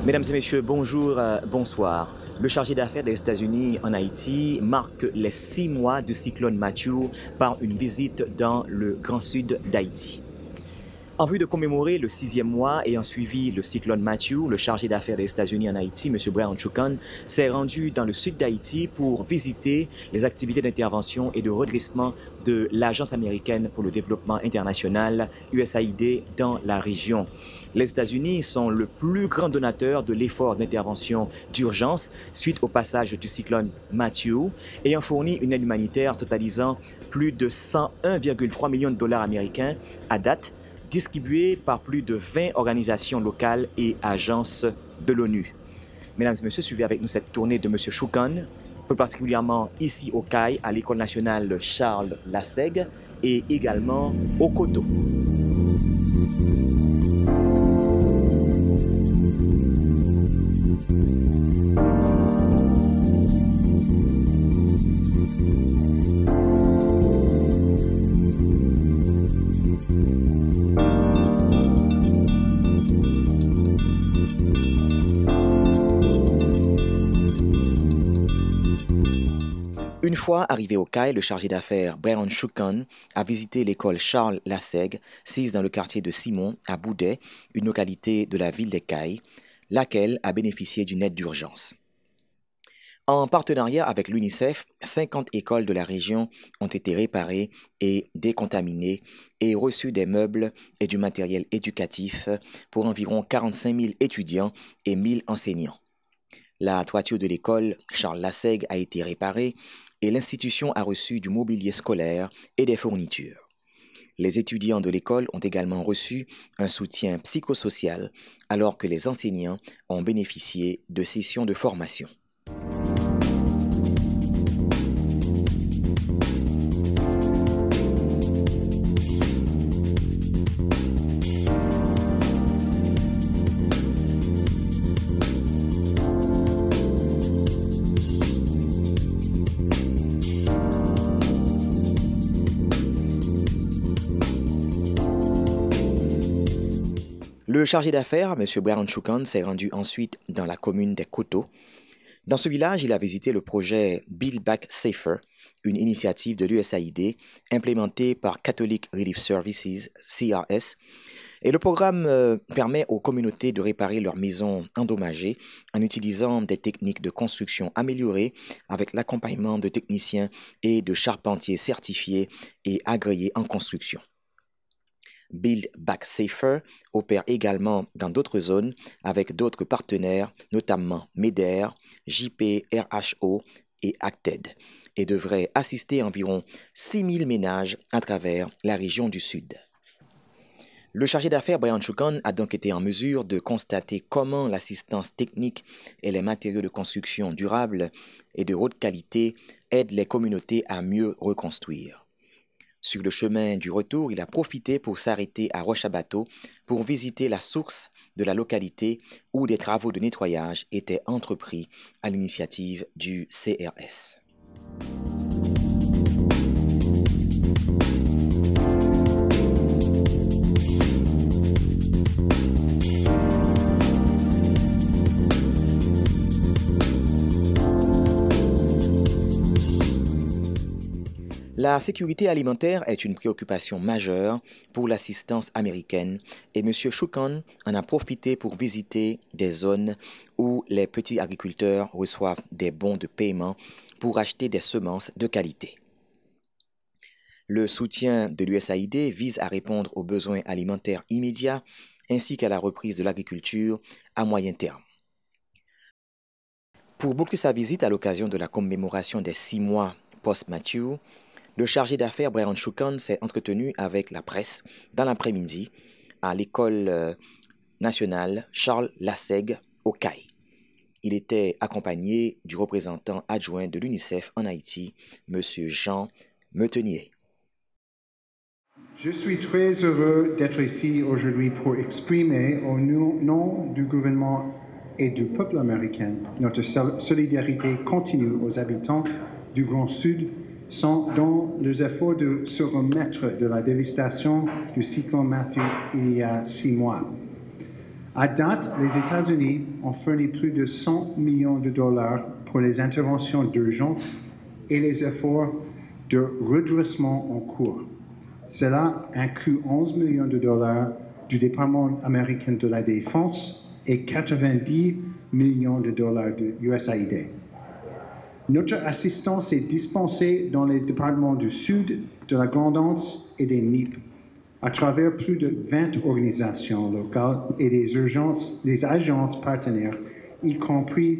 Mesdames et messieurs, bonjour, bonsoir. Le chargé d'affaires des États-Unis en Haïti marque les 6 mois du cyclone Matthew par une visite dans le Grand Sud d'Haïti. En vue de commémorer le 6e mois ayant suivi le cyclone Matthew, le chargé d'affaires des États-Unis en Haïti, M. Brian Choukan, s'est rendu dans le sud d'Haïti pour visiter les activités d'intervention et de redressement de l'Agence américaine pour le développement international, USAID, dans la région. Les États-Unis sont le plus grand donateur de l'effort d'intervention d'urgence suite au passage du cyclone Matthew, ayant fourni une aide humanitaire totalisant plus de 101,3 millions de dollars américains à date, distribués par plus de 20 organisations locales et agences de l'ONU. Mesdames et messieurs, suivez avec nous cette tournée de M. Choukan, plus particulièrement ici au CAI, à l'École nationale Charles Lassègue, et également au Coteau. Une fois arrivé au CAI, le chargé d'affaires Brian Choukan a visité l'école Charles Lassègue, sise dans le quartier de Simon, à Boudet, une localité de la ville des Cayes, laquelle a bénéficié d'une aide d'urgence. En partenariat avec l'UNICEF, 50 écoles de la région ont été réparées et décontaminées et reçu des meubles et du matériel éducatif pour environ 45 000 étudiants et 1 000 enseignants. La toiture de l'école Charles Lassègue a été réparée et l'institution a reçu du mobilier scolaire et des fournitures. Les étudiants de l'école ont également reçu un soutien psychosocial alors que les enseignants ont bénéficié de sessions de formation. Le chargé d'affaires, M. Brian Choukan, s'est rendu ensuite dans la commune des Coteaux. Dans ce village, il a visité le projet Build Back Safer, une initiative de l'USAID implémentée par Catholic Relief Services, CRS. Et le programme permet aux communautés de réparer leurs maisons endommagées en utilisant des techniques de construction améliorées avec l'accompagnement de techniciens et de charpentiers certifiés et agréés en construction. Build Back Safer opère également dans d'autres zones avec d'autres partenaires, notamment MEDER, JPRHO et Acted, et devrait assister environ 6 000 ménages à travers la région du Sud. Le chargé d'affaires Brian Choukan a donc été en mesure de constater comment l'assistance technique et les matériaux de construction durables et de haute qualité aident les communautés à mieux reconstruire. Sur le chemin du retour, il a profité pour s'arrêter à Roche-à-Bateau pour visiter la source de la localité où des travaux de nettoyage étaient entrepris à l'initiative du CRS. La sécurité alimentaire est une préoccupation majeure pour l'assistance américaine et M. Choukan en a profité pour visiter des zones où les petits agriculteurs reçoivent des bons de paiement pour acheter des semences de qualité. Le soutien de l'USAID vise à répondre aux besoins alimentaires immédiats ainsi qu'à la reprise de l'agriculture à moyen terme. Pour boucler sa visite à l'occasion de la commémoration des 6 mois post-Matthew, le chargé d'affaires Brian Choukan s'est entretenu avec la presse dans l'après-midi à l'école nationale Charles Lassègue au CAI. Il était accompagné du représentant adjoint de l'UNICEF en Haïti, M. Jean Metenier. Je suis très heureux d'être ici aujourd'hui pour exprimer au nom du gouvernement et du peuple américain notre solidarité continue aux habitants du Grand Sud dans les efforts de se remettre de la dévastation du cyclone Matthew il y a 6 mois. À date, les États-Unis ont fourni plus de 100 millions de dollars pour les interventions d'urgence et les efforts de redressement en cours. Cela inclut 11 millions de dollars du département américain de la Défense et 90 millions de dollars de USAID. Notre assistance est dispensée dans les départements du Sud, de la Grande-Anse et des NIP, à travers plus de 20 organisations locales et des agences partenaires, y compris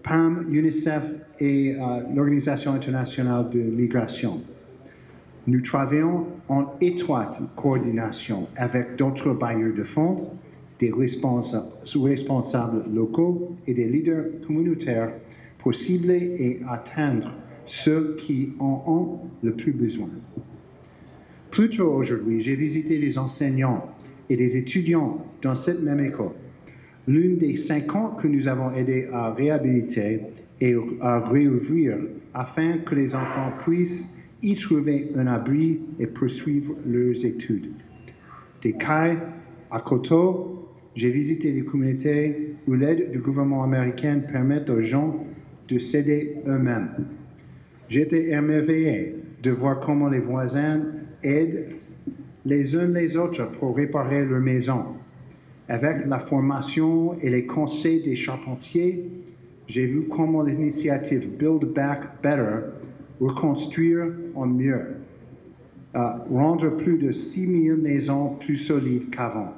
PAM, UNICEF et l'Organisation internationale de migration. Nous travaillons en étroite coordination avec d'autres bailleurs de fonds, des responsables locaux et des leaders communautaires pour cibler et atteindre ceux qui en ont le plus besoin. Plus tôt aujourd'hui, j'ai visité des enseignants et des étudiants dans cette même école, l'une des 5 ans que nous avons aidé à réhabiliter et à réouvrir afin que les enfants puissent y trouver un abri et poursuivre leurs études. Des CAI à Koto, j'ai visité des communautés où l'aide du gouvernement américain permet aux gens de s'aider eux-mêmes. J'étais émerveillé de voir comment les voisins aident les uns les autres pour réparer leur maison. Avec la formation et les conseils des charpentiers, j'ai vu comment l'initiative Build Back Better, reconstruire en mieux, rendre plus de 6 000 maisons plus solides qu'avant.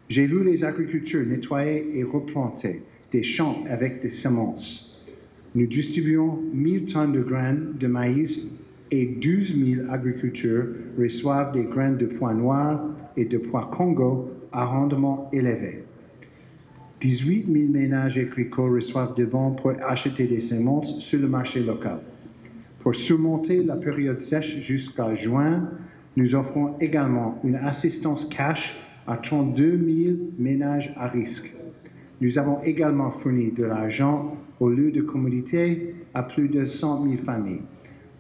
J'ai vu les agriculteurs nettoyer et replanter des champs avec des semences. Nous distribuons 1000 tonnes de graines de maïs et 12 000 agriculteurs reçoivent des graines de pois noirs et de pois Congo à rendement élevé. 18 000 ménages agricoles reçoivent des bons pour acheter des semences sur le marché local. Pour surmonter la période sèche jusqu'à juin, nous offrons également une assistance cash à 32 000 ménages à risque. Nous avons également fourni de l'argent aux lieux de commodité à plus de 100 000 familles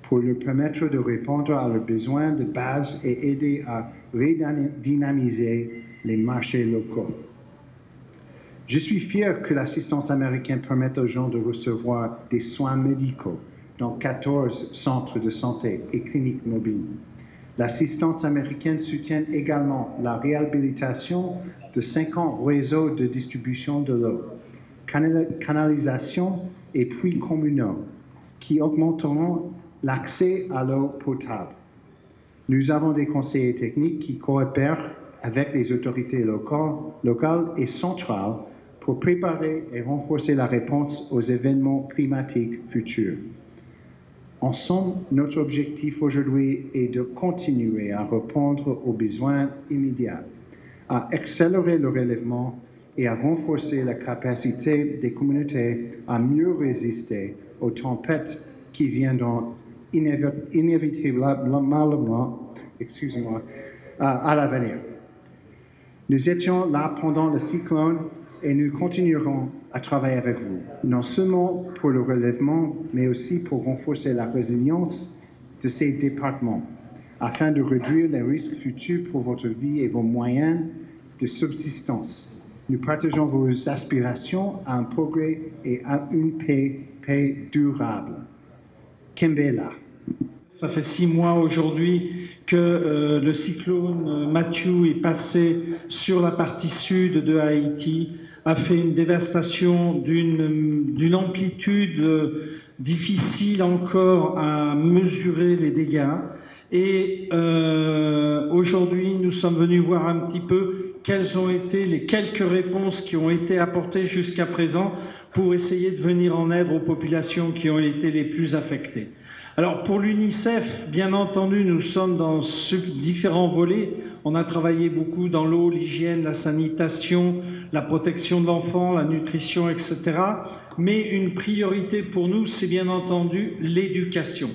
pour leur permettre de répondre à leurs besoins de base et aider à redynamiser les marchés locaux. Je suis fier que l'assistance américaine permette aux gens de recevoir des soins médicaux dans 14 centres de santé et cliniques mobiles. L'assistance américaine soutient également la réhabilitation de 50 réseaux de distribution de l'eau, canalisation et puits communaux qui augmenteront l'accès à l'eau potable. Nous avons des conseillers techniques qui coopèrent avec les autorités locales et centrales pour préparer et renforcer la réponse aux événements climatiques futurs. En somme, notre objectif aujourd'hui est de continuer à répondre aux besoins immédiats, à accélérer le relèvement et à renforcer la capacité des communautés à mieux résister aux tempêtes qui viendront inévitablement à l'avenir. Nous étions là pendant le cyclone et nous continuerons à travailler avec vous, non seulement pour le relèvement, mais aussi pour renforcer la résilience de ces départements, afin de réduire les risques futurs pour votre vie et vos moyens de subsistance. Nous partageons vos aspirations à un progrès et à une paix durable. Kembela. Ça fait 6 mois aujourd'hui que le cyclone Matthew est passé sur la partie sud de Haïti, a fait une dévastation d'une amplitude difficile encore à mesurer les dégâts. Et aujourd'hui, nous sommes venus voir un petit peu quelles ont été les quelques réponses qui ont été apportées jusqu'à présent pour essayer de venir en aide aux populations qui ont été les plus affectées. Alors pour l'UNICEF, bien entendu, nous sommes dans différents volets. On a travaillé beaucoup dans l'eau, l'hygiène, la sanitation, la protection de l'enfant, la nutrition, etc. Mais une priorité pour nous, c'est bien entendu l'éducation.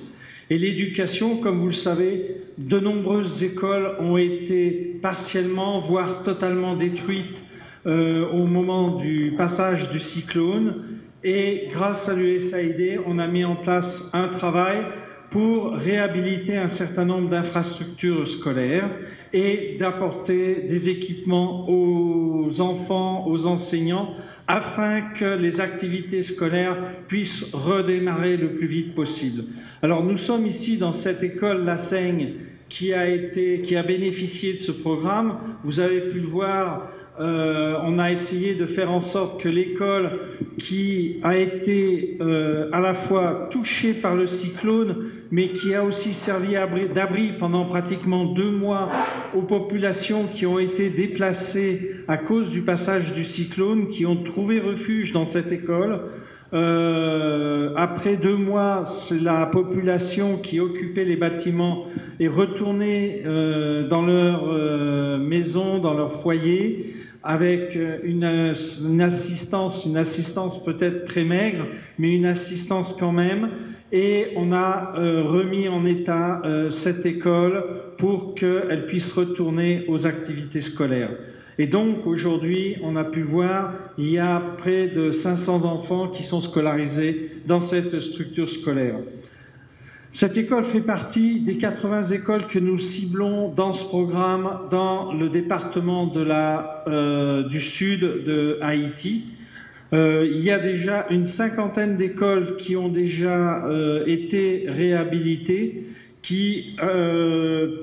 Et l'éducation, comme vous le savez, de nombreuses écoles ont été partiellement, voire totalement détruites au moment du passage du cyclone. Et grâce à l'USAID, on a mis en place un travail pour réhabiliter un certain nombre d'infrastructures scolaires et d'apporter des équipements aux enfants, aux enseignants, afin que les activités scolaires puissent redémarrer le plus vite possible. Alors nous sommes ici dans cette école La Saigne qui a bénéficié de ce programme. Vous avez pu le voir, on a essayé de faire en sorte que l'école qui a été à la fois touchée par le cyclone, mais qui a aussi servi d'abri pendant pratiquement 2 mois aux populations qui ont été déplacées à cause du passage du cyclone, qui ont trouvé refuge dans cette école. Après 2 mois, la population qui occupait les bâtiments est retournée dans leur maison, dans leur foyer, avec une assistance peut-être très maigre, mais une assistance quand même. Et on a remis en état cette école pour qu'elle puisse retourner aux activités scolaires. Et donc, aujourd'hui, on a pu voir, il y a près de 500 enfants qui sont scolarisés dans cette structure scolaire. Cette école fait partie des 80 écoles que nous ciblons dans ce programme dans le département du sud de Haïti. Il y a déjà une 50aine d'écoles qui ont déjà été réhabilitées, qui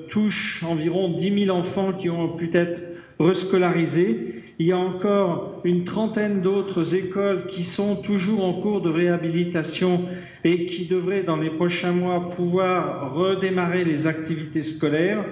touchent environ 10 000 enfants qui ont pu être rescolarisés. Il y a encore une 30aine d'autres écoles qui sont toujours en cours de réhabilitation et qui devraient dans les prochains mois pouvoir redémarrer les activités scolaires.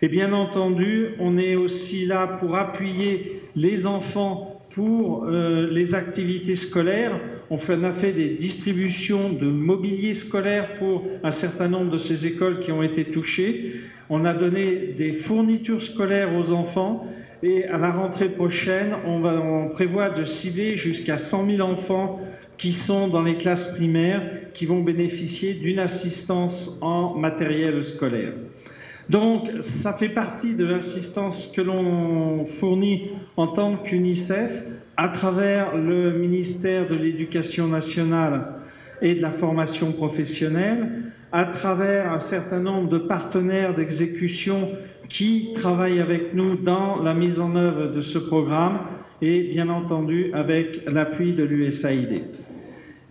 Et bien entendu, on est aussi là pour appuyer les enfants pour les activités scolaires. On a fait des distributions de mobilier scolaire pour un certain nombre de ces écoles qui ont été touchées. On a donné des fournitures scolaires aux enfants. Et à la rentrée prochaine, on prévoit de cibler jusqu'à 100 000 enfants qui sont dans les classes primaires, qui vont bénéficier d'une assistance en matériel scolaire. Donc, ça fait partie de l'assistance que l'on fournit en tant qu'UNICEF à travers le ministère de l'Éducation nationale et de la formation professionnelle, à travers un certain nombre de partenaires d'exécution qui travaillent avec nous dans la mise en œuvre de ce programme et bien entendu avec l'appui de l'USAID.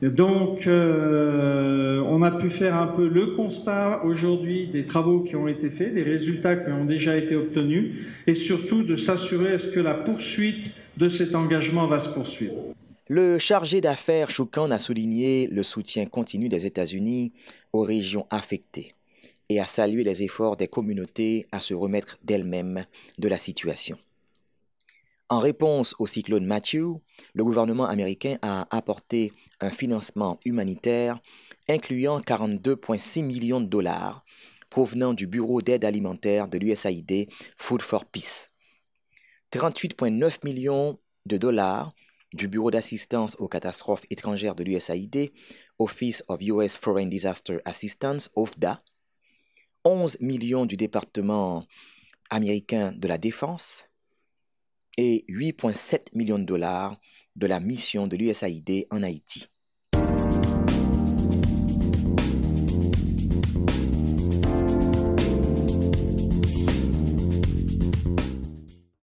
Donc, on a pu faire un peu le constat aujourd'hui des travaux qui ont été faits, des résultats qui ont déjà été obtenus et surtout de s'assurer est-ce que la poursuite de cet engagement va se poursuivre. Le chargé d'affaires Choukan a souligné le soutien continu des États-Unis aux régions affectées et a salué les efforts des communautés à se remettre d'elles-mêmes de la situation. En réponse au cyclone Matthew, le gouvernement américain a apporté un financement humanitaire incluant 42,6 millions de dollars provenant du Bureau d'aide alimentaire de l'USAID Food for Peace, 38,9 millions de dollars du Bureau d'assistance aux catastrophes étrangères de l'USAID, Office of US Foreign Disaster Assistance, OFDA, 11 millions du département américain de la Défense et 8,7 millions de dollars de la mission de l'USAID en Haïti.